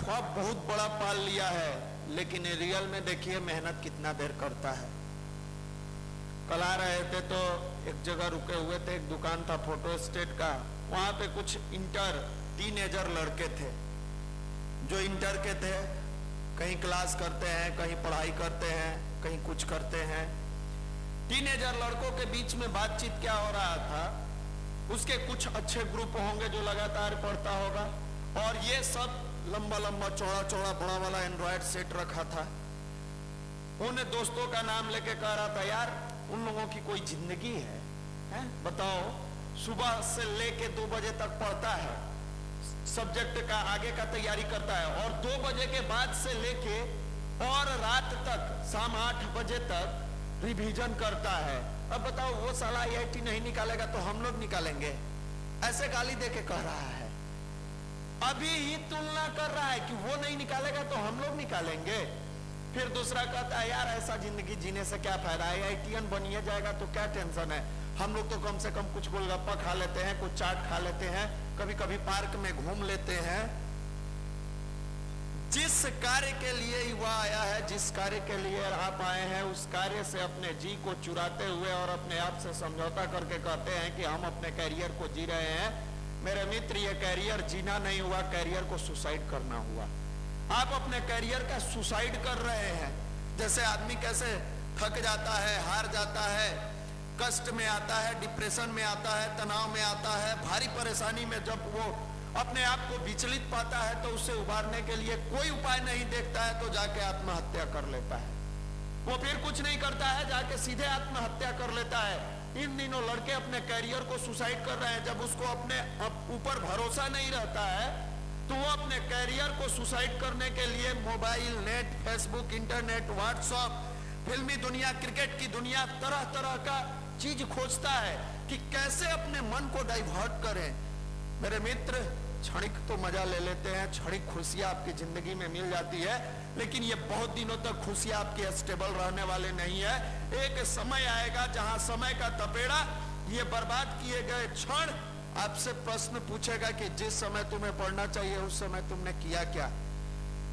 ख्वाब बहुत बड़ा पाल लिया है, लेकिन रियल में देखिए मेहनत कितना देर करता है। कल आ रहे थे तो एक जगह रुके हुए थे, एक दुकान था फोटो स्टेट का, वहां पे कुछ इंटर टीनेजर लड़के थे जो इंटर के थे, कहीं क्लास करते हैं, कहीं पढ़ाई करते हैं, कहीं कुछ करते हैं। टीनेजर लड़कों के बीच में बातचीत क्या हो रहा था, उसके कुछ अच्छे ग्रुप होंगे जो लगातार पढ़ता होगा, और ये सब लंबा लंबा चौड़ा चौड़ा बड़ा वाला एंड्रॉयड सेट रखा था। उन दोस्तों का नाम लेके कह रहा था, यार उन लोगों की कोई जिंदगी है? बताओ, सुबह से लेके 2 बजे तक पढ़ता है, सब्जेक्ट का आगे का तैयारी करता है, और 2 बजे के बाद से लेके और रात तक शाम 8 बजे तक रिवीजन करता है। अब बताओ, वो साला IIT नहीं निकालेगा तो हम लोग निकालेंगे? ऐसे गाली देके कह रहा है, अभी ही तुलना कर रहा है कि वो नहीं निकालेगा तो हम लोग निकालेंगे। फिर दूसरा कहता है, यार ऐसा जिंदगी जीने से क्या फायदा, IITian बनिए जाएगा तो क्या टेंशन है, हम लोग तो कम से कम कुछ गोलगप्पा खा लेते हैं, कुछ चाट खा लेते हैं, कभी कभी पार्क में घूम लेते हैं। जिस कार्य के लिए युवा आया है, जिस कार्य के लिए आप आए हैं, उस कार्य से अपने जी को चुराते हुए और अपने आप से समझौता करके कहते हैं कि हम अपने कैरियर को जी रहे हैं। मेरे मित्र, ये कैरियर जीना नहीं हुआ, कैरियर को सुसाइड करना हुआ। आप अपने कैरियर का सुसाइड कर रहे हैं। जैसे आदमी कैसे थक जाता है, हार जाता है, कष्ट में आता है, डिप्रेशन में आता है, तनाव में आता है, भारी परेशानी में जब वो अपने आप को विचलित पाता है तो उसे उबारने के लिए कोई उपाय नहीं देखता है तो जाके आत्महत्या कर लेता है। वो फिर कुछ नहीं करता है, जाके सीधे आत्महत्या कर लेता है। इन दिनों लड़के अपने कैरियर को सुसाइड कर रहे हैं। जब उसको अपने ऊपर भरोसा नहीं रहता है तो वो अपने कैरियर को सुसाइड करने के लिए mobile, net, Facebook, internet, WhatsApp, फिल्मी दुनिया, क्रिकेट की दुनिया, तरह तरह का चीज खोजता है कि कैसे अपने मन को डाइवर्ट करें। मेरे मित्र, क्षणिक तो मजा ले लेते हैं, क्षणिक खुशियां आपकी जिंदगी में मिल जाती है, लेकिन ये बहुत दिनों तक खुशियां आपकी स्टेबल रहने वाले नहीं है। एक समय आएगा जहां समय का तपेड़ा, ये बर्बाद किए गए क्षण आपसे प्रश्न पूछेगा कि जिस समय तुम्हें पढ़ना चाहिए उस समय तुमने किया क्या,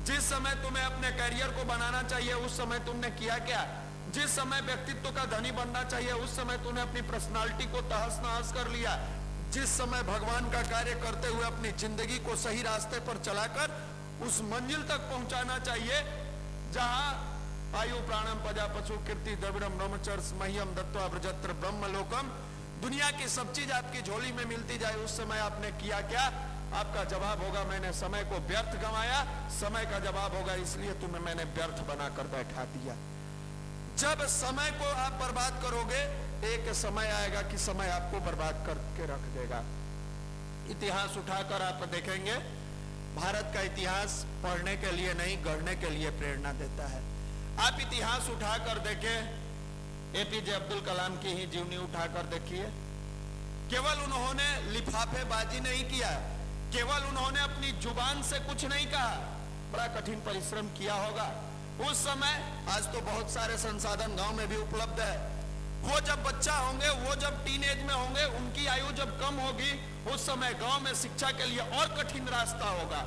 जिस समय तुम्हें अपने करियर को बनाना चाहिए उस समय तुमने किया क्या, जिस समय व्यक्तित्व का धनी बनना चाहिए उस समय तुमने अपनी पर्सनालिटी को तहस नहस कर लिया, जिस समय भगवान का कार्य करते हुए अपनी जिंदगी को सही रास्ते पर चलाकर उस मंजिल तक पहुंचाना चाहिए जहां आयु प्राणम प्रजा पशु कीर्ति द्रविड़म ब्रह्मचर्य मह्यम दत्त्वा ब्रजत्र ब्रह्मलोकम, दुनिया की सब चीज आपकी झोली में मिलती जाए, उस समय आपने किया क्या? आपका जवाब होगा, मैंने समय को व्यर्थ गंवाया। समय का जवाब होगा, इसलिए तुम्हें मैंने व्यर्थ बनाकर बैठा दिया। जब समय को आप बर्बाद करोगे, एक समय आएगा कि समय आपको बर्बाद करके रख देगा। इतिहास उठाकर आप देखेंगे, भारत का इतिहास पढ़ने के लिए नहीं, गढ़ने के लिए प्रेरणा देता है। आप इतिहास उठाकर देखें, APJ अब्दुल कलाम की ही जीवनी उठाकर देखिए। केवल उन्होंने लिफाफेबाजी नहीं किया, केवल उन्होंने अपनी जुबान से कुछ नहीं कहा, बड़ा कठिन परिश्रम किया होगा उस समय। आज तो बहुत सारे संसाधन गांव में भी उपलब्ध है। वो जब बच्चा होंगे, वो जब टीनेज में होंगे, उनकी आयु जब कम होगी, उस समय गांव में शिक्षा के लिए और कठिन रास्ता होगा।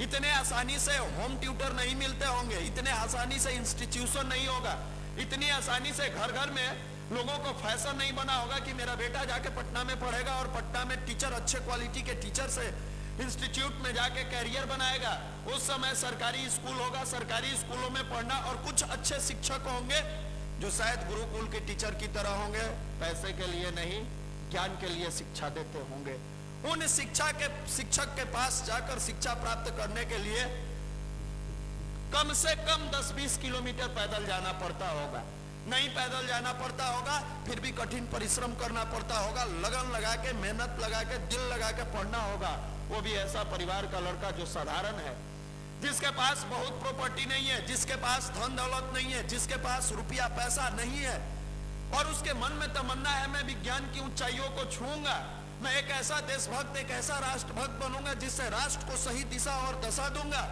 इतने आसानी से होम ट्यूटर नहीं मिलते होंगे, इतने आसानी से इंस्टीट्यूशन नहीं होगा, इतनी आसानी से घर घर में लोगों को फैशन नहीं बना होगा कि मेरा बेटा जाके पटना में पढ़ेगा और पटना में टीचर, अच्छे क्वालिटी के टीचर से इंस्टीट्यूट में जाके कैरियर बनाएगा। उस समय सरकारी स्कूल होगा, सरकारी स्कूलों में पढ़ना, और कुछ अच्छे शिक्षक होंगे जो शायद गुरुकुल के टीचर की तरह होंगे, पैसे के लिए नहीं, ज्ञान के लिए शिक्षा देते होंगे। उन शिक्षक के पास जाकर शिक्षा प्राप्त करने के लिए कम से कम 10-20 किलोमीटर पैदल जाना पड़ता होगा। नहीं पैदल जाना पड़ता होगा, फिर भी कठिन परिश्रम करना पड़ता होगा, लगन लगा के, मेहनत लगा के, दिल लगा के पढ़ना होगा। वो भी ऐसा परिवार का लड़का जो साधारण है, जिसके पास बहुत प्रॉपर्टी नहीं है, जिसके पास धन दौलत नहीं है, जिसके पास रुपया पैसा नहीं है, और उसके मन में तमन्ना है मैं विज्ञान की ऊंचाइयों को छूऊंगा, मैं एक ऐसा देशभक्त, एक ऐसा राष्ट्रभक्त बनूंगा जिससे राष्ट्र को सही दिशा और दशा दूंगा,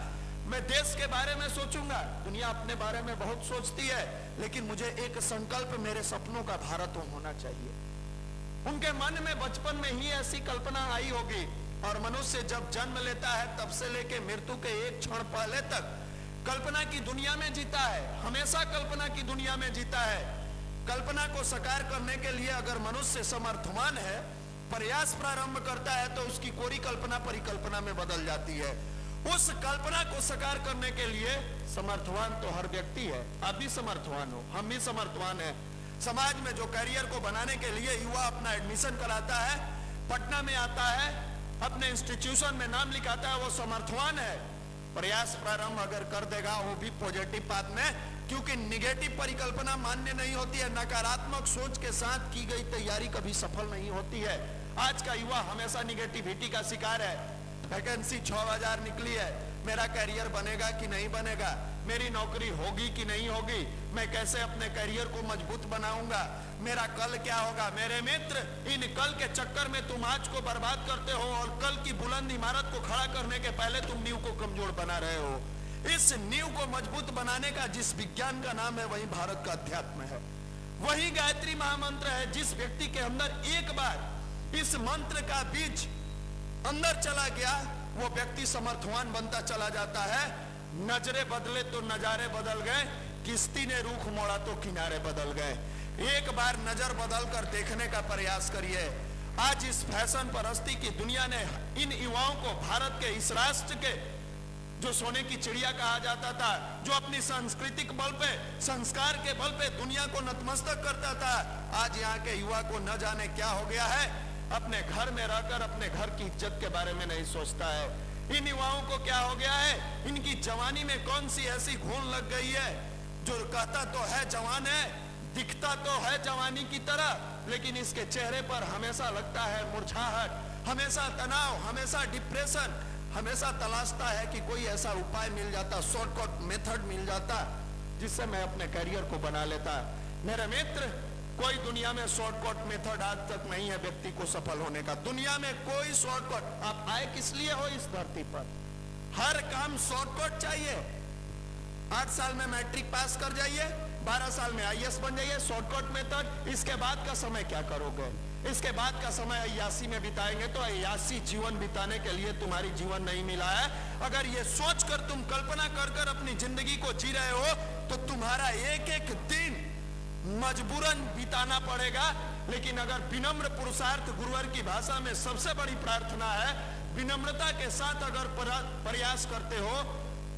मैं देश के बारे में सोचूंगा। दुनिया अपने बारे में बहुत सोचती है, लेकिन मुझे एक संकल्प, मेरे सपनों का भारत होना चाहिए। उनके मन में बचपन में ही ऐसी कल्पना आई होगी और मनुष्य जब जन्म लेता है तब से लेके मृत्यु के एक क्षण पहले तक कल्पना की दुनिया में जीता है, हमेशा कल्पना की दुनिया में जीता है। कल्पना को साकार करने के लिए अगर मनुष्य समर्थवान है, प्रयास प्रारंभ करता है, तो उसकी कोरी कल्पना परिकल्पना में बदल जाती है। उस कल्पना को साकार करने के लिए समर्थवान तो हर व्यक्ति है। आप भी समर्थवान हो, हम भी समर्थवान है। समाज में जो करियर को बनाने के लिए युवा अपना एडमिशन कराता है, पटना में आता है, अपने इंस्टीट्यूशन में नाम लिखाता है, वो समर्थवान है। प्रयास प्रारंभ अगर कर देगा वो भी पॉजिटिव पाथ में, क्योंकि निगेटिव परिकल्पना मान्य नहीं होती है। नकारात्मक सोच के साथ की गई तैयारी कभी सफल नहीं होती है। आज का युवा हमेशा निगेटिविटी का शिकार है। वैकेंसी 6000 निकली है, मेरा करियर बनेगा कि नहीं बनेगा, मेरी नौकरी होगी कि नहीं होगी, मैं कैसे अपने करियर को मजबूत बनाऊंगा, मेरा कल क्या होगा। मेरे मित्र, इन कल के चक्कर में तुम आज को बर्बाद करते हो और कल की बुलंद इमारत को खड़ा करने के पहले तुम नींव को कमजोर बना रहे हो। इस नींव को मजबूत बनाने का जिस विज्ञान का नाम है वही भारत का अध्यात्म है, वही गायत्री महामंत्र है। जिस व्यक्ति के अंदर एक बार इस मंत्र का बीज अंदर चला गया, वो व्यक्ति समर्थवान बनता चला जाता है। नजरे बदले तो नजारे बदल गए, किश्ती ने रुख मोड़ा तो किनारे बदल गए। एक बार नजर बदल कर देखने का प्रयास करिए। आज इस फैशन परस्ती की दुनिया ने इन युवाओं को भारत के इस राष्ट्र के जो सोने की चिड़िया कहा जाता था, जो अपनी सांस्कृतिक बल पे, संस्कार के बल पे दुनिया को नतमस्तक करता था, आज यहाँ के युवा को न जाने क्या हो गया है। अपने घर में रहकर अपने घर की इज्जत के बारे में नहीं सोचता है। इन युवाओं को क्या हो गया है, इनकी जवानी में कौन सी ऐसी घून लग गई है, जो कहता तो है जवान है, दिखता तो है जवानी की तरह, लेकिन इसके चेहरे पर हमेशा लगता है मुरझाहट, हमेशा तनाव, हमेशा डिप्रेशन, हमेशा तलाशता है कि कोई ऐसा उपाय मिल जाता, शॉर्टकट मेथड मिल जाता, जिससे मैं अपने करियर को बना लेता। मेरे मित्र, कोई दुनिया में शॉर्टकट मेथड आज तक नहीं है व्यक्ति को सफल होने का। दुनिया में कोई शॉर्टकट, आप आए किस लिए हो इस धरती पर? हर काम शॉर्टकट चाहिए। 8 साल में मैट्रिक पास कर जाइए, 12 साल में IAS बन जाइए, शॉर्टकट मेथड। इसके बाद का समय क्या करोगे? इसके बाद का समय अय्यासी में बिताएंगे, तो अय्यासी जीवन बिताने के लिए तुम्हारी जीवन नहीं मिला है। अगर ये सोचकर तुम कल्पना कर कर अपनी जिंदगी को जी रहे हो, तो तुम्हारा एक एक दिन मजबूरन बिताना पड़ेगा। लेकिन अगर विनम्र पुरुषार्थ, गुरुवर की भाषा में सबसे बड़ी प्रार्थना है, विनम्रता के साथ अगर प्रयास करते हो,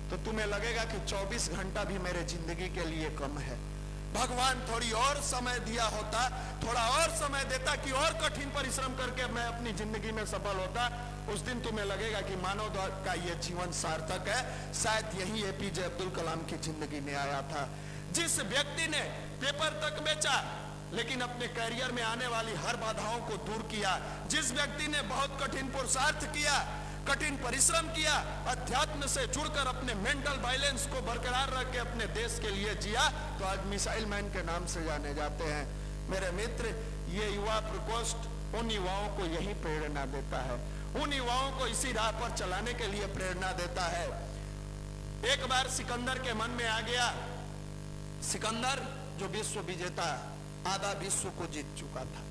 तो तुम्हें लगेगा कि 24 घंटा भी मेरे जिंदगी के लिए कम है। भगवान थोड़ी और समय दिया होता, थोड़ा और समय देता कि और कठिन परिश्रम करके मैं अपनी जिंदगी में सफल होता, उस दिन तुम्हें लगेगा कि मानव का ये जीवन सार्थक है। शायद यही APJ अब्दुल कलाम की जिंदगी में आया था। जिस व्यक्ति ने पेपर तक बेचा लेकिन अपने करियर में आने वाली हर बाधाओं को दूर किया, जिस व्यक्ति ने बहुत कठिन पुरुषार्थ किया, कठिन परिश्रम किया, अध्यात्म से जुड़कर अपने मेंटल बैलेंस को बरकरार रख के अपने देश के लिए जिया, तो आज मिसाइल मैन के नाम से जाने जाते हैं। मेरे मित्र, ये युवा प्रकोष्ठ उन युवाओं को यही प्रेरणा देता है, उन युवाओं को इसी राह पर चलाने के लिए प्रेरणा देता है। एक बार सिकंदर के मन में आ गया, सिकंदर जो विश्व विजेता, आधा विश्व को जीत चुका था,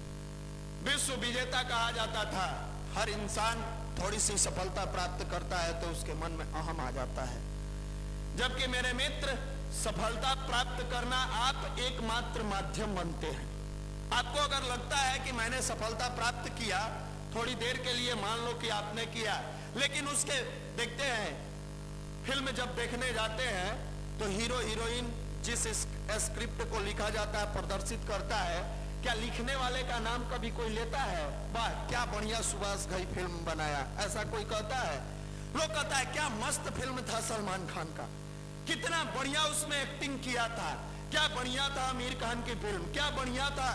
विश्व विजेता कहा जाता था। हर इंसान थोड़ी सी सफलता प्राप्त करता है तो उसके मन में अहम आ जाता है। जबकि मेरे मित्र, सफलता प्राप्त करना आप एकमात्र माध्यम बनते हैं। आपको अगर लगता है कि मैंने सफलता प्राप्त किया, थोड़ी देर के लिए मान लो कि आपने किया, लेकिन उसके देखते हैं फिल्म जब देखने जाते हैं तो हीरो हीरोइन जिस स्क्रिप्ट को लिखा जाता है, प्रदर्शित करता है, क्या लिखने वाले का नाम कभी कोई लेता है? वाह क्या बढ़िया सुभाष घई फिल्म बनाया, ऐसा कोई कहता है? लोग कहता है क्या मस्त फिल्म था सलमान खान का, कितना बढ़िया उसमें एक्टिंग किया था, क्या बढ़िया था आमिर खान की फिल्म, क्या बढ़िया था।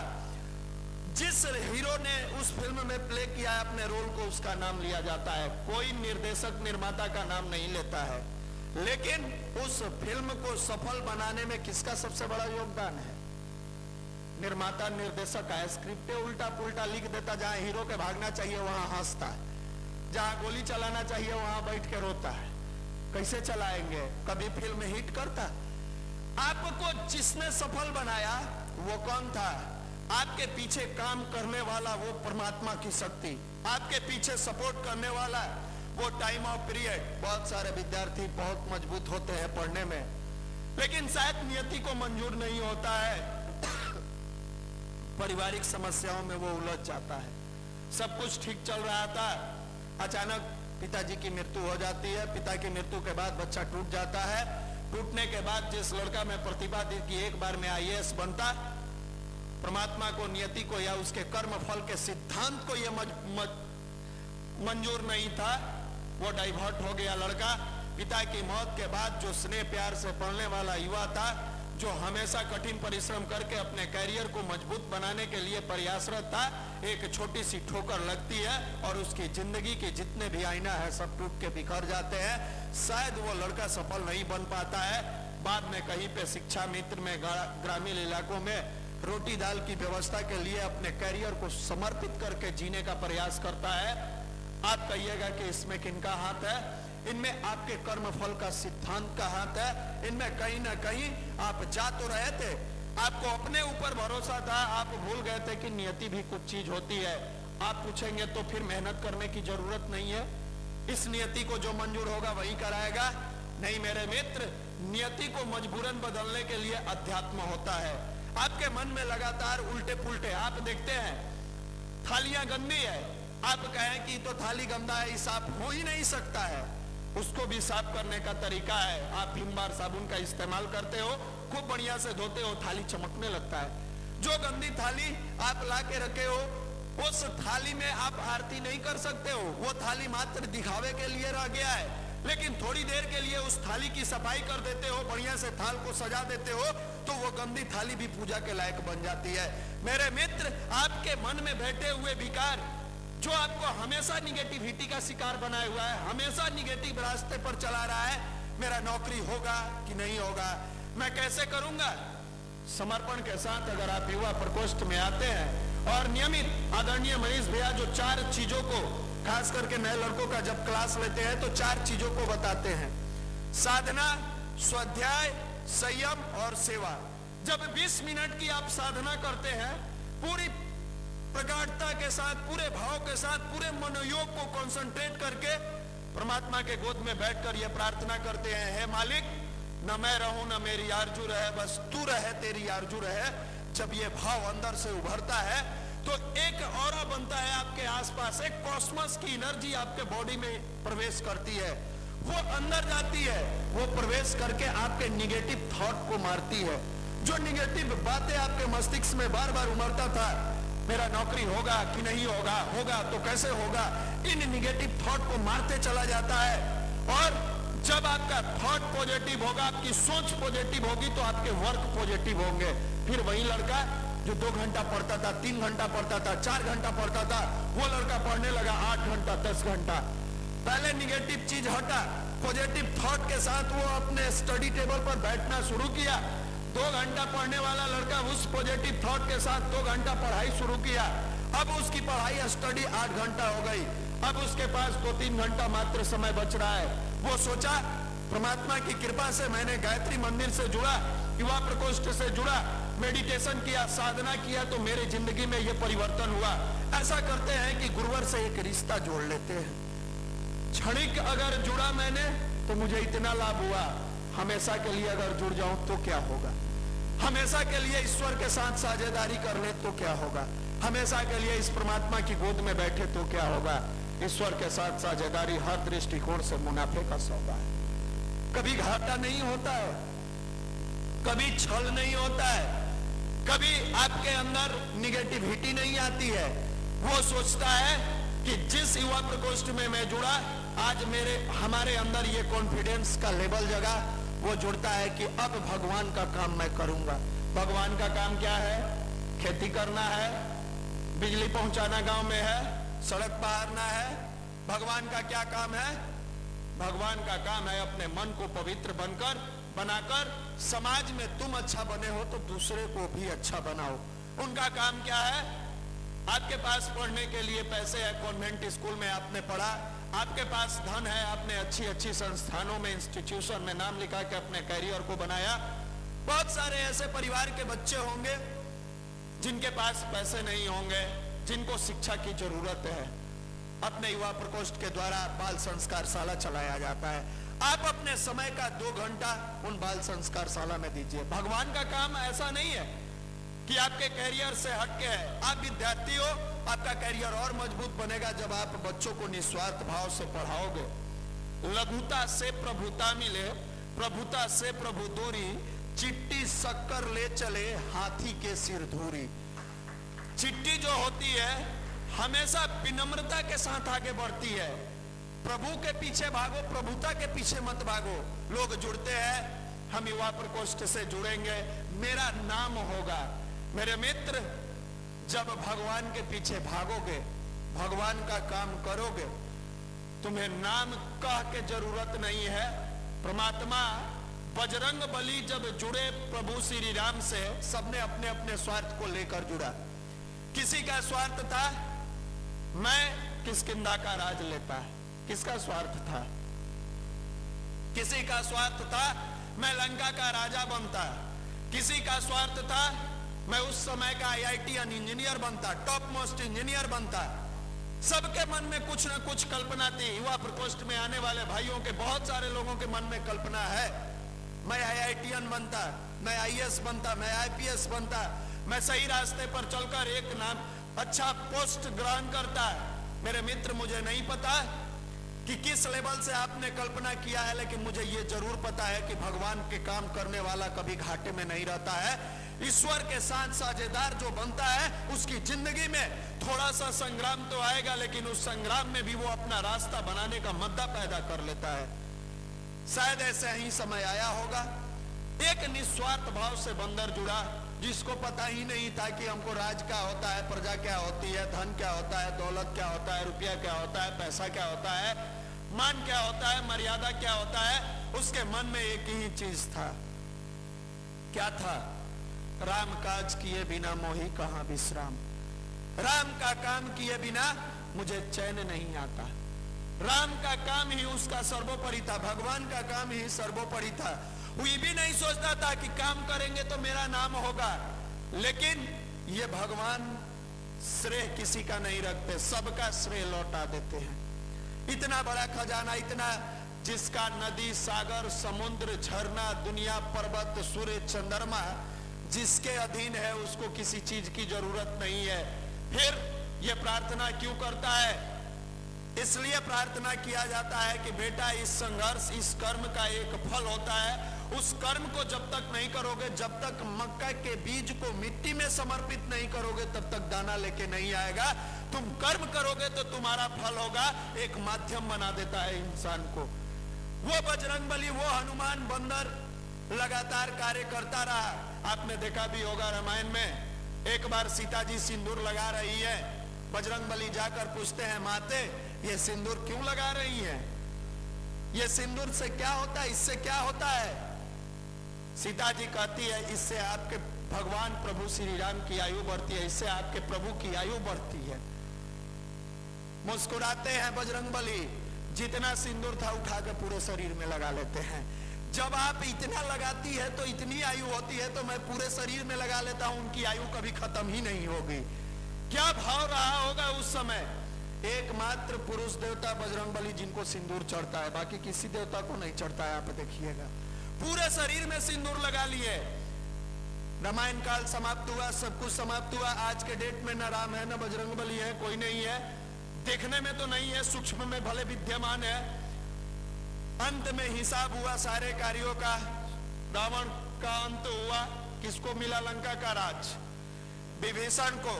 जिस हीरो ने उस फिल्म में प्ले किया है अपने रोल को, उसका नाम लिया जाता है। कोई निर्देशक निर्माता का नाम नहीं लेता है। लेकिन उस फिल्म को सफल बनाने में किसका सबसे बड़ा योगदान है? निर्माता निर्देशक का। स्क्रिप्ट उल्टा पुल्टा लिख देता, जहां हीरो के भागना चाहिए वहां हंसता है, जहां गोली चलाना चाहिए वहां बैठ के रोता है। कैसे चलाएंगे? कभी फिल्म हिट करता? आपको जिसने सफल बनाया वो कौन था? आपके पीछे काम करने वाला वो परमात्मा की शक्ति, आपके पीछे सपोर्ट करने वाला वो टाइम ऑफ पीरियड। बहुत सारे विद्यार्थी बहुत मजबूत होते हैं पढ़ने में, लेकिन शायद नियति को मंजूर नहीं होता है, पारिवारिक समस्याओं में वो उलझ जाता है। सब कुछ ठीक चल रहा था, अचानक पिताजी की मृत्यु हो जाती है। पिता की मृत्यु के बाद बच्चा टूट जाता है। टूटने के बाद जिस लड़का में प्रतिभा थी कि एक बार में आईएएस बनता, परमात्मा को, नियति को या उसके कर्म फल के सिद्धांत को यह मंजूर नहीं था, वो डाइवर्ट हो गया लड़का। पिता की मौत के बाद जो स्नेह प्यार से पढ़ने वाला युवा था, जो हमेशा कठिन परिश्रम करके अपने कैरियर को मजबूत बनाने के लिए प्रयासरत था, एक छोटी सी ठोकर लगती है और उसकी जिंदगी के जितने भी आईना है सब टूट के बिखर जाते हैं। शायद वो लड़का सफल नहीं बन पाता है। बाद में कहीं पे शिक्षा मित्र में ग्रामीण इलाकों में रोटी दाल की व्यवस्था के लिए अपने कैरियर को समर्पित करके जीने का प्रयास करता है। आप कहिएगा कि इसमें किनका हाथ है? इनमें आपके कर्म फल का सिद्धांत का हाथ है। इनमें कहीं ना कहीं आप जा तो रहे थे, आपको अपने ऊपर भरोसा था, आप भूल गए थे कि नियति भी कुछ चीज होती है। आप पूछेंगे तो फिर मेहनत करने की जरूरत नहीं है, इस नियति को जो मंजूर होगा वही कराएगा। नहीं मेरे मित्र, नियति को मजबूरन बदलने के लिए अध्यात्म होता है। आपके मन में लगातार उल्टे पुल्टे, आप देखते हैं थालियां गंदी है, आप कहें कि तो थाली गंदा है, साफ हो ही नहीं सकता है। उसको भी साफ करने का तरीका है। आप भीम बार साबुन का इस्तेमाल करते हो, खूब बढ़िया से धोते हो, थाली चमकने लगता है। जो गंदी थाली आप ला के रखे हो, उस थाली में आप आरती नहीं कर सकते हो, वो थाली मात्र दिखावे के लिए रह गया है। लेकिन थोड़ी देर के लिए उस थाली की सफाई कर देते हो, बढ़िया से थाल को सजा देते हो, तो वो गंदी थाली भी पूजा के लायक बन जाती है। मेरे मित्र, आपके मन में बैठे हुए विकार जो आपको हमेशा निगेटिविटी का शिकार बनाए हुआ है, हमेशा निगेटिव रास्ते पर चला रहा है, मेरा नौकरी होगा कि नहीं होगा, मैं कैसे करूंगा। समर्पण के साथ अगर आप युवा प्रकोष्ठ में आते हैं और नियमित आदरणीय मनीष भैया जो 4 चीजों को, खास करके नए लड़कों का जब क्लास लेते हैं तो 4 चीजों को बताते हैं: साधना, स्वाध्याय, संयम और सेवा। जब 20 मिनट की आप साधना करते हैं, पूरी प्रगाढ़ता के साथ, पूरे भाव के साथ, पूरे मनोयोग को कंसंट्रेट करके परमात्मा के गोद में बैठकर ये प्रार्थना करते हैं, हे मालिक, न मैं रहूं न मेरी आरजू रहे, बस तू रहे, तेरी आरजू रहे। जब ये भाव अंदर से उभरता है तो एक ऑरा बनता है आपके आसपास, एक कॉस्मोस की एनर्जी आपके बॉडी में प्रवेश करती है, वो अंदर जाती है, वो प्रवेश करके आपके निगेटिव थॉट को मारती है। जो निगेटिव बातें आपके मस्तिष्क में बार बार उमड़ता था, मेरा नौकरी होगा कि नहीं होगा, होगा तो कैसे होगा, इन निगेटिव थॉट को मारते चला जाता है। और जब आपका थॉट पॉजिटिव होगा, आपकी सोच पॉजिटिव होगी, तो आपके वर्क पॉजिटिव होंगे। फिर वही लड़का जो 2 घंटा पढ़ता था, 3 घंटा पढ़ता था, 4 घंटा पढ़ता था, वो लड़का पढ़ने लगा 8 घंटा, 10 घंटा। पहले निगेटिव चीज हटा, पॉजिटिव थॉट के साथ वो अपने स्टडी टेबल पर बैठना शुरू किया। 2 घंटा पढ़ने वाला लड़का उस पॉजिटिव थॉट के साथ 2 घंटा पढ़ाई शुरू किया। अब उसकी पढ़ाई स्टडी 8 घंटा हो गई। अब उसके पास 2-3 घंटा मात्र समय बच रहा है। वो सोचा, परमात्मा की कृपा से मैंने गायत्री मंदिर से जुड़ा, युवा प्रकोष्ठ से जुड़ा, मेडिटेशन किया, साधना किया, तो मेरे जिंदगी में ये परिवर्तन हुआ। ऐसा करते हैं कि गुरुवर से एक रिश्ता जोड़ लेते हैं। क्षणिक अगर जुड़ा मैंने तो मुझे इतना लाभ हुआ, हमेशा के लिए अगर जुड़ जाऊं तो क्या होगा, हमेशा के लिए ईश्वर के साथ साझेदारी कर ले तो क्या होगा, हमेशा के लिए इस परमात्मा की गोद में बैठे तो क्या होगा। ईश्वर के साथ साझेदारी हर दृष्टिकोण से मुनाफे का सौदा है। कभी घाटा नहीं होता है, कभी छल नहीं होता है, कभी आपके अंदर निगेटिविटी नहीं आती है। वो सोचता है कि जिस युवा प्रकोष्ठ में मैं जुड़ा, आज हमारे अंदर ये कॉन्फिडेंस का लेवल जगा, वो जुड़ता है कि अब भगवान का काम मैं करूंगा। भगवान का काम क्या है? खेती करना है, बिजली पहुंचाना गांव में है, सड़क बहारना है। भगवान का क्या काम है? भगवान का काम है अपने मन को पवित्र बनाकर समाज में तुम अच्छा बने हो तो दूसरे को भी अच्छा बनाओ। उनका काम क्या है? आपके पास पढ़ने के लिए पैसे है, कॉन्वेंट स्कूल में आपने पढ़ा, आपके पास धन है, आपने अच्छी संस्थानों में, इंस्टीट्यूशन में नाम लिखा के अपने कैरियर को बनाया। बहुत सारे ऐसे परिवार के बच्चे होंगे जिनके पास पैसे नहीं होंगे, जिनको शिक्षा की जरूरत है, अपने युवा प्रकोष्ठ के द्वारा बाल संस्कार शाला चलाया जाता है। आप अपने समय का 2 घंटा उन बाल संस्कार शाला में दीजिए। भगवान का काम ऐसा नहीं है कि आपके कैरियर से हटके है। आप विद्यार्थी हो, आपका कैरियर और मजबूत बनेगा जब आप बच्चों को निस्वार्थ भाव से पढ़ाओगे। लघुता से प्रभुता मिले, प्रभुता से प्रभु दूरी, चिट्टी शक्कर ले चले हाथी के सिर धूरी। चिट्टी जो होती है हमेशा विनम्रता के साथ आगे बढ़ती है। प्रभु के पीछे भागो, प्रभुता के पीछे मत भागो। लोग जुड़ते हैं, हम युवा प्रकोष्ठ से जुड़ेंगे, मेरा नाम होगा। मेरे मित्र, जब भगवान के पीछे भागोगे, भगवान का काम करोगे, तुम्हें नाम कह के जरूरत नहीं है। परमात्मा बजरंग बली जब जुड़े प्रभु श्री राम से, सबने अपने अपने स्वार्थ को लेकर जुड़ा। किसी का स्वार्थ था मैं किष्किंधा का राज लेता, किसका स्वार्थ था? किसी का स्वार्थ था मैं लंका का राजा बनता, किसी का स्वार्थ था मैं उस समय का IITian इंजीनियर बनता, टॉप मोस्ट इंजीनियर बनता। सबके मन में कुछ ना कुछ कल्पना थी। युवा प्रकोष्ठ में आने वाले भाइयों के बहुत सारे लोगों के मन में कल्पना है, मैं IITian बनता, मैं IAS बनता, मैं IPS बनता, मैं सही रास्ते पर चलकर एक नाम अच्छा पोस्ट ग्रहण करता। मेरे मित्र, मुझे नहीं पता कि किस लेवल से आपने कल्पना किया है, लेकिन मुझे ये जरूर पता है कि भगवान के काम करने वाला कभी घाटे में नहीं रहता है। ईश्वर के साथ साझेदार जो बनता है उसकी जिंदगी में थोड़ा सा संग्राम तो आएगा, लेकिन उस संग्राम में भी वो अपना रास्ता बनाने का मद्दा पैदा कर लेता है। शायद ऐसे ही समय आया होगा, एक निस्वार्थ भाव से बंदर जुड़ा, जिसको पता ही नहीं था कि हमको राज क्या होता है, प्रजा क्या होती है, धन क्या होता है, दौलत क्या होता है, रुपया क्या होता है, पैसा क्या होता है, मान क्या होता है, मर्यादा क्या होता है। उसके मन में एक ही चीज था, क्या था? राम काज किए बिना मोहि कहां विश्राम। राम का काम किए बिना मुझे चैन नहीं आता। राम का काम ही उसका सर्वोपरि था, भगवान का काम ही सर्वोपरि था। वो भी नहीं सोचता था कि काम करेंगे तो मेरा नाम होगा, लेकिन ये भगवान श्रेय किसी का नहीं रखते, सबका श्रेय लौटा देते हैं। इतना बड़ा खजाना, इतना जिसका नदी, सागर, समुद्र, झरना, दुनिया, पर्वत, सूर्य, चंद्रमा जिसके अधीन है, उसको किसी चीज की जरूरत नहीं है। फिर ये प्रार्थना क्यों करता है? इसलिए प्रार्थना किया जाता है कि बेटा, इस संघर्ष, इस कर्म का एक फल होता है। उस कर्म को जब तक नहीं करोगे, जब तक मक्का के बीज को मिट्टी में समर्पित नहीं करोगे, तब तक दाना लेके नहीं आएगा। तुम कर्म करोगे तो तुम्हारा फल होगा। एक माध्यम बना देता है इंसान को। वो बजरंगबली, वो हनुमान बंदर लगातार कार्य करता रहा। आपने देखा भी होगा रामायण में, एक बार सीता जी सिंदूर लगा रही है, बजरंगबली जाकर पूछते हैं, माते ये सिंदूर क्यों लगा रही है? ये सिंदूर से क्या होता है, इससे क्या होता है? सीता जी कहती है, इससे आपके भगवान प्रभु श्री राम की आयु बढ़ती है, इससे आपके प्रभु की आयु बढ़ती है। मुस्कुराते हैं बजरंगबली, जितना सिंदूर था उठा के पूरे शरीर में लगा लेते हैं। जब आप इतना लगाती है तो इतनी आयु होती है, तो मैं पूरे शरीर में लगा लेता हूं, उनकी आयु कभी खत्म ही नहीं होगी। क्या भाव रहा होगा उस समय? एकमात्र पुरुष देवता बजरंगबली जिनको सिंदूर चढ़ता है, बाकी किसी देवता को नहीं चढ़ता है। आप देखिएगा, पूरे शरीर में सिंदूर लगा लिए। रामायण काल समाप्त हुआ, सब कुछ समाप्त हुआ। आज के डेट में न राम है, न बजरंगबली है, कोई नहीं है। देखने में तो नहीं है, सूक्ष्म में भले विद्यमान है। अंत में हिसाब हुआ सारे कार्यों का। रावण का अंत हुआ, किसको मिला? लंका का राज, विभीषण को।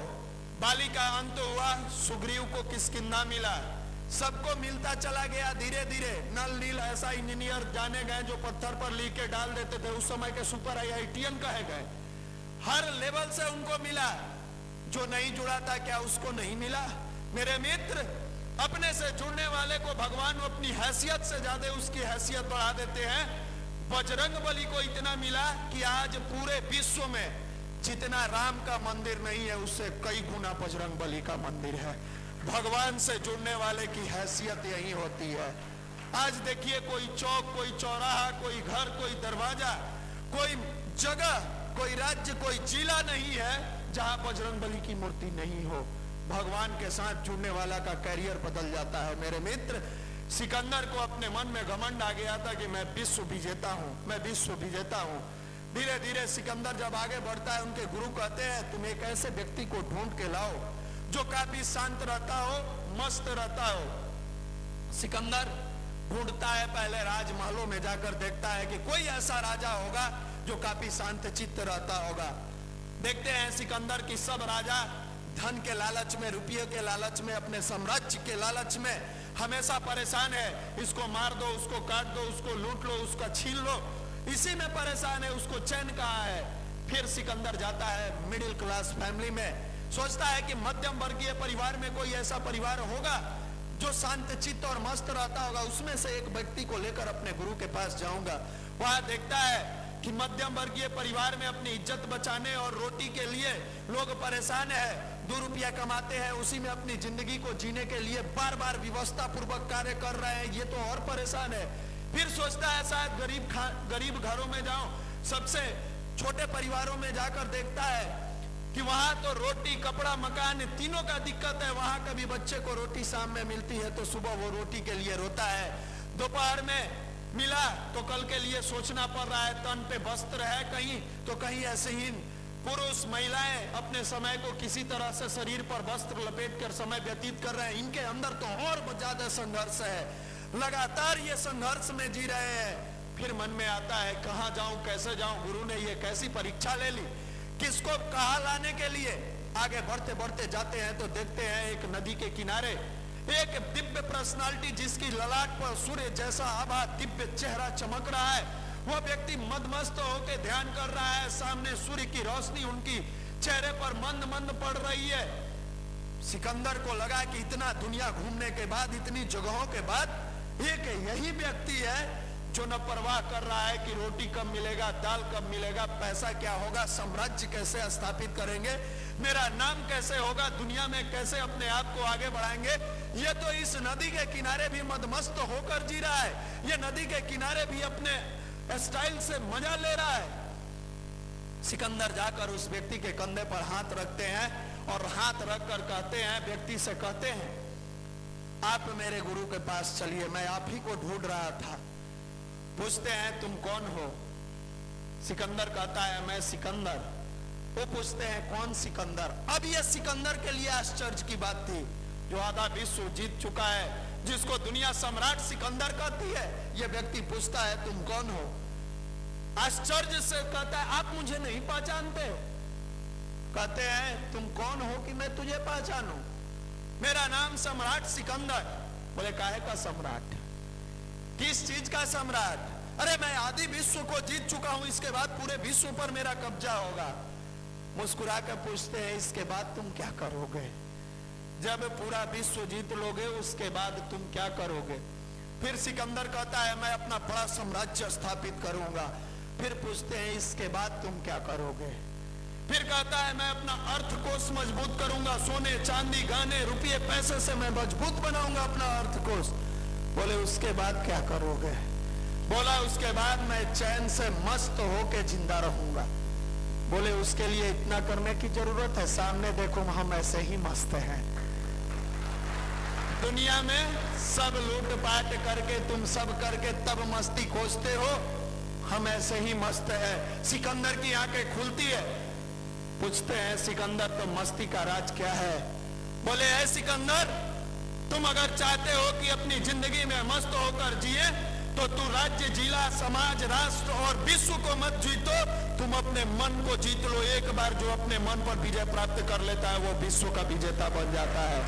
बाली का अंत हुआ, सुग्रीव को किष्किंधा मिला। सबको मिलता चला गया धीरे धीरे। नल नील ऐसा इंजीनियर जाने गए जो पत्थर पर लिख के डाल देते थे, उस समय के सुपर IITian कहे गए। हर लेवल से उनको मिला। जो नहीं जुड़ा था, क्या उसको नहीं मिला? मेरे मित्र, अपने से जुड़ने वाले को भगवान अपनी हैसियत से ज्यादा उसकी हैसियत बढ़ा देते हैं। बजरंगबली को इतना मिला कि आज पूरे विश्व में जितना राम का मंदिर नहीं है, उससे कई गुना बजरंगबली का मंदिर है। भगवान से जुड़ने वाले की हैसियत यही होती है। आज देखिए, कोई चौक, कोई चौराहा, कोई घर, कोई दरवाजा, कोई जगह, कोई राज्य, कोई जिला नहीं है जहां बजरंगबली की मूर्ति नहीं हो। भगवान के साथ जुड़ने वाला का कैरियर बदल जाता है। मेरे मित्र, सिकंदर को अपने मन में घमंड आ गया था कि मैं विश्व विजेता हूं, मैं विश्व विजेता हूं। धीरे धीरे सिकंदर जब आगे बढ़ता है, उनके गुरु कहते हैं तुम एक ऐसे व्यक्ति को ढूंढ के लाओ जो काफी शांत रहता हो, मस्त रहता हो। सिकंदर ढूंढता है, पहले राजमहलों में जाकर देखता है कि कोई ऐसा राजा होगा जो काफी शांत चित्त रहता होगा। देखते हैं सिकंदर की सब राजा धन के लालच में, रुपये के लालच में, अपने साम्राज्य के लालच में हमेशा परेशान है। इसको मार दो, उसको काट दो, उसको लूट लो, उसका छीन लो, इसी में परेशान है, उसको चैन कहाँ है। फिर सिकंदर जाता है मिडिल क्लास फैमिली में, सोचता है कि मध्यम वर्गीय परिवार में कोई ऐसा परिवार होगा जो शांत चित्त और मस्त रहता होगा, उसमें से एक व्यक्ति को लेकर अपने गुरु के पास जाऊंगा। वहां देखता है कि मध्यम वर्गीय परिवार में अपनी इज्जत बचाने और रोटी के लिए लोग परेशान है, 2 रुपया कमाते हैं, उसी में अपनी जिंदगी को जीने के लिए बार बार व्यवस्था पूर्वक कार्य कर रहे हैं, ये तो और परेशान है। फिर सोचता है शायद गरीब घरों में जाऊं, सबसे छोटे परिवारों में जाकर देखता है कि वहां तो रोटी, कपड़ा, मकान तीनों का दिक्कत है। वहां कभी बच्चे को रोटी शाम में मिलती है तो सुबह वो रोटी के लिए रोता है, दोपहर में मिला तो कल के लिए सोचना पड़ रहा है, तन पे वस्त्र है कहीं तो कहीं ऐसे ही पुरुष महिलाएं अपने समय को किसी तरह से शरीर पर वस्त्र लपेट कर समय व्यतीत कर रहे हैं। इनके अंदर तो और ज्यादा संघर्ष है, लगातार ये संघर्ष में जी रहे हैं। फिर मन में आता है कहां जाऊं, कैसे जाऊं, गुरु ने ये कैसी परीक्षा ले ली, किसको कहां लाने के लिए। आगे बढ़ते बढ़ते जाते हैं तो देखते हैं एक नदी के किनारे एक दिव्य पर्सनालिटी, जिसकी ललाट पर सूर्य जैसा आभा दिव्य चेहरा चमक रहा है। वह व्यक्ति मदमस्त होकर ध्यान कर रहा है, सामने सूर्य की रोशनी उनकी चेहरे पर मंद मंद पड़ रही है। सिकंदर को लगा कि इतना दुनिया घूमने के बाद, इतनी जगहों के बाद एक यही व्यक्ति है जो न परवाह कर रहा है कि रोटी कब मिलेगा, दाल कब मिलेगा, पैसा क्या होगा, साम्राज्य कैसे स्थापित करेंगे, मेरा नाम कैसे होगा, दुनिया में कैसे अपने आप को आगे बढ़ाएंगे। ये तो इस नदी के किनारे भी मदमस्त होकर जी रहा है, ये नदी के किनारे भी अपने स्टाइल से मजा ले रहा है। सिकंदर जाकर उस व्यक्ति के कंधे पर हाथ रखते हैं और हाथ रखकर कहते हैं, व्यक्ति से कहते हैं आप मेरे गुरु के पास चलिए, मैं आप ही को ढूंढ रहा था। पूछते हैं तुम कौन हो? सिकंदर कहता है मैं सिकंदर। वो पूछते हैं कौन सिकंदर? अब यह सिकंदर के लिए आश्चर्य की बात थी, जो आधा विश्व जीत चुका है, जिसको दुनिया सम्राट सिकंदर कहती है। यह व्यक्ति पूछता है तुम कौन हो? आश्चर्य से कहता है आप मुझे नहीं पहचानते? कहते हैं तुम कौन हो कि मैं तुझे पहचानूं? मेरा नाम सम्राट सिकंदर। बोले काहे का सम्राट? किस चीज का सम्राट? अरे मैं आदि विश्व को जीत चुका हूं, इसके बाद पूरे विश्व पर मेरा कब्जा होगा। मुस्कुरा कर पूछते हैं इसके बाद तुम क्या करोगे? जब पूरा विश्व जीत लोगे उसके बाद तुम क्या करोगे? फिर सिकंदर कहता है मैं अपना बड़ा साम्राज्य स्थापित करूंगा। फिर पूछते हैं इसके बाद तुम क्या करोगे? फिर कहता है मैं अपना अर्थकोष मजबूत करूंगा, सोने चांदी गहने रुपये पैसे से मैं मजबूत बनाऊंगा अपना अर्थकोष। बोले उसके बाद क्या करोगे? बोला उसके बाद मैं चैन से मस्त होके जिंदा रहूंगा। बोले उसके लिए इतना करने की जरूरत है? सामने देखो हम ऐसे ही मस्त हैं। दुनिया में सब लूटपाट करके, तुम सब करके तब मस्ती खोजते हो, हम ऐसे ही मस्त हैं। सिकंदर की आंखें खुलती है। पूछते हैं सिकंदर तो मस्ती का राज क्या है? बोले है सिकंदर, तुम अगर चाहते हो कि अपनी जिंदगी में मस्त होकर जिए तो तू राज्य, जिला, समाज, राष्ट्र और विश्व को मत जीतो, तुम अपने मन को जीत लो। एक बार जो अपने मन पर विजय प्राप्त कर लेता है वो विश्व का विजेता बन जाता है।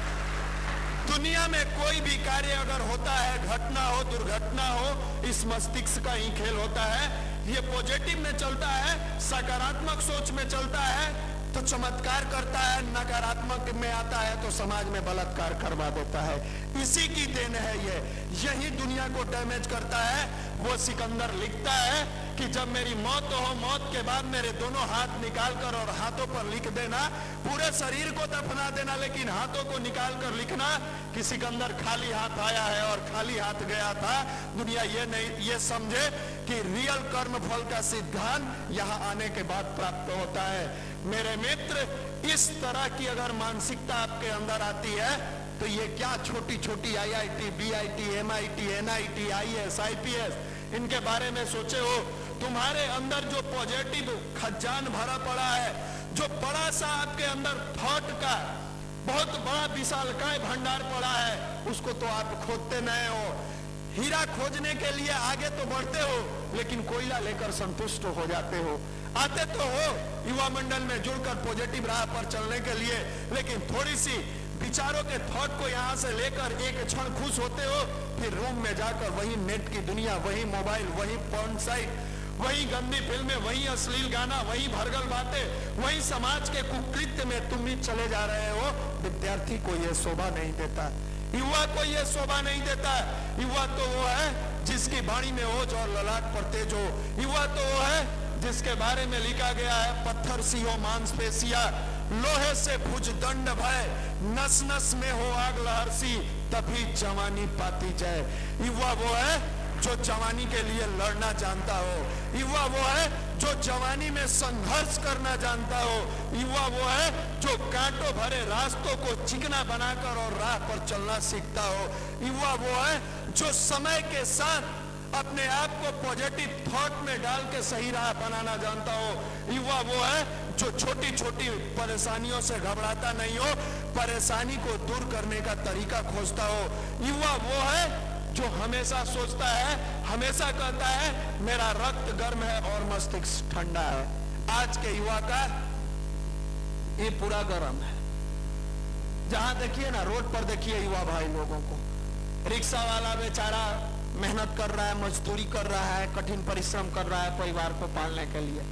दुनिया में कोई भी कार्य अगर होता है, घटना हो दुर्घटना हो, इस मस्तिष्क का ही खेल होता है। ये पॉजिटिव में चलता है, सकारात्मक सोच में चलता है तो चमत्कार करता है, नकारात्मक में आता है तो समाज में बलात्कार करवा देता है। इसी की देन है ये, यही दुनिया को डैमेज करता है। वो सिकंदर लिखता है कि जब मेरी मौत हो, मौत के बाद मेरे दोनों हाथ निकाल कर और हाथों पर लिख देना, पूरे शरीर को दफना देना, लेकिन हाथों को निकाल कर लिखना कि सिकंदर खाली हाथ आया है और खाली हाथ गया था। दुनिया ये नहीं ये समझे कि कि रियल कर्म फल का सिद्धांत यहाँ आने के बाद प्राप्त होता है। मेरे मित्र, इस तरह की अगर मानसिकता आपके अंदर आती है तो ये क्या छोटी छोटी IIT, BIT, MIT, NIT, IAS, IPS इनके बारे में सोचे हो? तुम्हारे अंदर जो पॉजिटिव खजान भरा पड़ा है, जो बड़ा सा आपके अंदर थॉट का बहुत बड़ा विशालकाय भंडार पड़ा है, उसको तो आप खोदते नहीं हो। हीरा खोजने के लिए आगे तो बढ़ते हो, लेकिन कोयला लेकर संतुष्ट हो जाते हो। आते तो हो युवा मंडल में जुड़कर पॉजिटिव राह पर चलने के लिए, लेकिन थोड़ी सी विचारों के थॉट को यहाँ से लेकर एक क्षण खुश होते हो, फिर रूम में जाकर वही नेट की दुनिया, वही मोबाइल, वही पॉर्न साइट, वही गंदी फिल्में, वही अश्लील गाना, वही भरगल बातें, वही समाज के कुकृत्य में तुम भी चले जा रहे हो। विद्यार्थी को यह शोभा नहीं देता, युवा को यह शोभा नहीं देता। युवा तो वो है जिसकी वाणी में ओज और ललाट पर तेज हो। युवा तो वो है जिसके बारे में लिखा गया है, पत्थर सी हो मांसपेशियां, लोहे से भुजदंड भय, नस नस में हो आग लहरसी, तभी जवानी पाती जाए। युवा वो है जो जवानी के लिए लड़ना जानता हो। युवा वो है जो जवानी में संघर्ष करना जानता हो। युवा वो है जो कांटों भरे रास्तों को चिकना बनाकर और राह पर चलना सीखता हो। युवा वो है जो समय के साथ अपने आप को पॉजिटिव थॉट में डाल के सही राह बनाना जानता हो। युवा वो है जो छोटी छोटी परेशानियों से घबराता नहीं हो, परेशानी को दूर करने का तरीका खोजता हो। युवा वो है जो हमेशा सोचता है, हमेशा कहता है मेरा रक्त गर्म है और मस्तिष्क ठंडा है। आज के युवा का ये पूरा गर्म है। जहां देखिए ना, रोड पर देखिए युवा भाई लोगों को, रिक्शा वाला बेचारा मेहनत कर रहा है, मजदूरी कर रहा है, कठिन परिश्रम कर रहा है परिवार को पालने के लिए।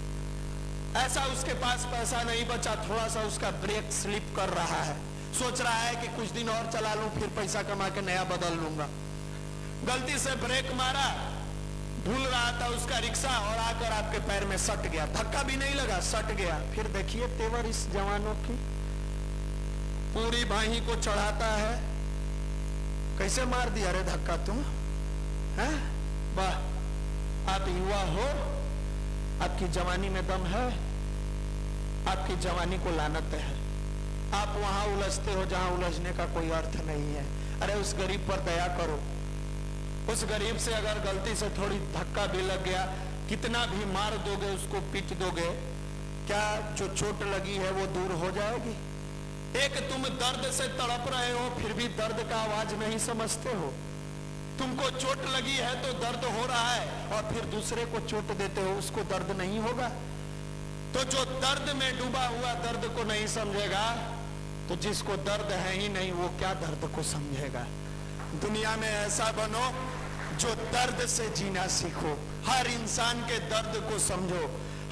ऐसा उसके पास पैसा नहीं बचा, थोड़ा सा उसका ब्रेक स्लिप कर रहा है, सोच रहा है कि कुछ दिन और चला लूं, फिर पैसा कमा के नया बदल लूंगा। गलती से ब्रेक मारा, भूल रहा था उसका रिक्शा, और आकर आपके पैर में सट गया। धक्का भी नहीं लगा, सट गया। फिर देखिए तेवर इस जवानों की, पूरी बाही को चढ़ाता है। कैसे मार दिया रे धक्का तुम, है? वाह, आप युवा हो, आपकी जवानी में दम है, आपकी जवानी को लानत है। आप वहां उलझते हो जहां उलझने का कोई अर्थ नहीं है। अरे उस गरीब पर दया करो। उस गरीब से अगर गलती से थोड़ी धक्का भी लग गया, कितना भी मार दोगे, उसको पीट दोगे, क्या जो चोट लगी है वो दूर हो जाएगी? एक तुम दर्द से तड़प रहे हो, फिर भी दर्द का आवाज नहीं समझते हो। तुमको चोट लगी है तो दर्द हो रहा है, और फिर दूसरे को चोट देते हो, उसको दर्द नहीं होगा? तो जो दर्द में डूबा हुआ दर्द को नहीं समझेगा, तो जिसको दर्द है ही नहीं वो क्या दर्द को समझेगा? दुनिया में ऐसा बनो जो दर्द से जीना सीखो। हर इंसान के दर्द को समझो,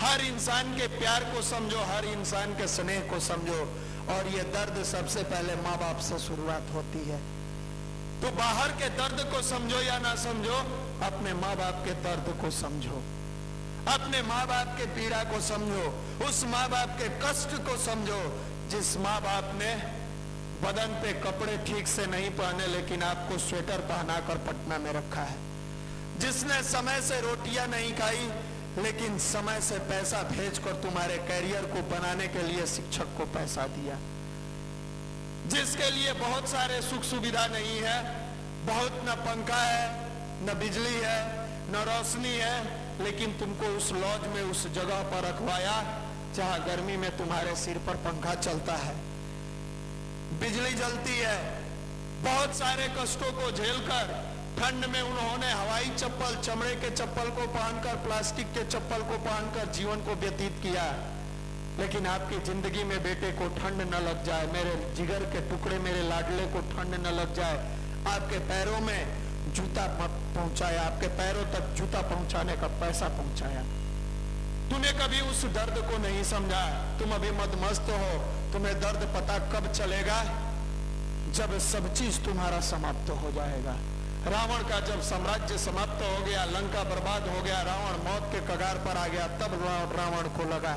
हर इंसान के प्यार को समझो, हर इंसान के स्नेह को समझो। और ये दर्द सबसे पहले माँ बाप से शुरुआत होती है। तो बाहर के दर्द को समझो या ना समझो, अपने माँ बाप के दर्द को समझो, अपने माँ बाप के पीड़ा को समझो, उस माँ बाप के कष्ट को समझो जिस माँ बाप ने बदन पे कपड़े ठीक से नहीं पहने लेकिन आपको स्वेटर पहनाकर पटना में रखा है, जिसने समय से रोटियां नहीं खाई लेकिन समय से पैसा भेजकर तुम्हारे कैरियर को बनाने के लिए शिक्षक को पैसा दिया, जिसके लिए बहुत सारे सुख सुविधा नहीं है, बहुत न पंखा है, न बिजली है, न रोशनी है, लेकिन तुमको उस लॉज में उस जगह पर रखवाया जहां गर्मी में तुम्हारे सिर पर पंखा चलता है, बिजली जलती है। बहुत सारे कष्टों को झेलकर ठंड में उन्होंने हवाई चप्पल, चमड़े के चप्पल को पहनकर, प्लास्टिक के चप्पल को पहनकर जीवन को व्यतीत किया। लेकिन आपकी जिंदगी में बेटे को ठंड न लग जाए, मेरे जिगर के टुकड़े, मेरे लाडले को ठंड न लग जाए, आपके पैरों में जूता पहुंचाया, आपके पैरों तक जूता पहुंचाने का पैसा पहुंचाया। तूने कभी उस दर्द को नहीं समझा। तुम अभी मदमस्त हो, तुम्हें दर्द पता कब चलेगा? जब सब चीज तुम्हारा समाप्त हो जाएगा। रावण का जब साम्राज्य समाप्त हो गया, लंका बर्बाद हो गया, रावण मौत के कगार पर आ गया, तब रावण को लगा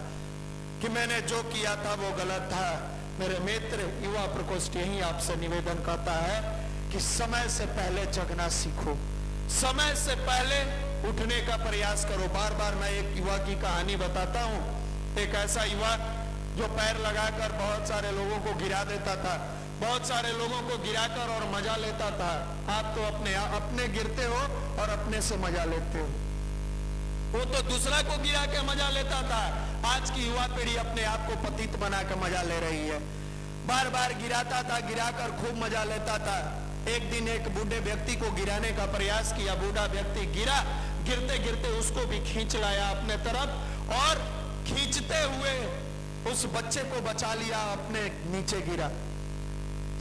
कि मैंने जो किया था वो गलत था। मेरे मित्र, युवा प्रकोष्ठ यही आपसे निवेदन करता है कि समय से पहले जगना सीखो, समय से पहले उठने का प्रयास करो। बार बार मैं एक युवा की कहानी बताता हूँ। एक ऐसा युवा जो पैर लगाकर बहुत सारे लोगों को गिरा देता था, बहुत सारे लोगों को गिराकर और मजा लेता था। आप तो अपने गिरते हो और अपने से मजा लेते हो, वो तो दूसरा को गिरा के मजा लेता था। आज की युवा पीढ़ी अपने आप को पतित बना के मजा ले रही है। बार बार गिराता था, गिराकर खूब मजा लेता था। एक दिन एक बूढ़े व्यक्ति को गिराने का प्रयास किया। बूढ़ा व्यक्ति गिरा, गिरते गिरते उसको भी खींच लाया अपने तरफ और खींचते हुए उस बच्चे को बचा लिया, अपने नीचे गिरा।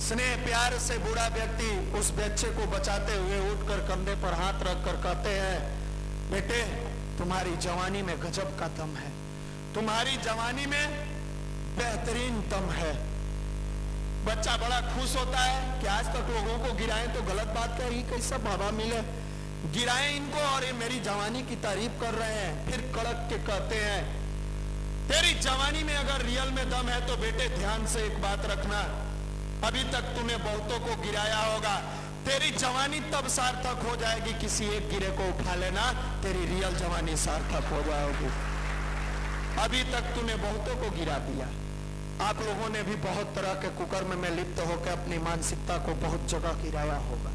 स्नेह प्यार से बूढ़ा व्यक्ति उस बच्चे को बचाते हुए उठकर कंधे पर हाथ रखकर कहते हैं, बेटे तुम्हारी जवानी में गजब का दम है, तुम्हारी जवानी में बेहतरीन दम है। बच्चा बड़ा खुश होता है कि आज तक लोगों को गिराए तो गलत बात कही, कैसा बाबा मिले, गिराए इनको और ये मेरी जवानी की तारीफ कर रहे हैं। फिर कड़क के कहते हैं, तेरी जवानी में अगर रियल में दम है तो बेटे ध्यान से एक बात रखना, अभी तक तूने बहुतों को गिराया होगा, तेरी जवानी तब सार्थक हो जाएगी किसी एक गिरे को उठा लेना, तेरी रियल जवानी सार्थक हो जाएगी। अभी तक तूने बहुतों को गिरा दिया। आप लोगों ने भी बहुत तरह के कुकर्म में लिप्त होकर अपनी मानसिकता को बहुत जगह गिराया होगा।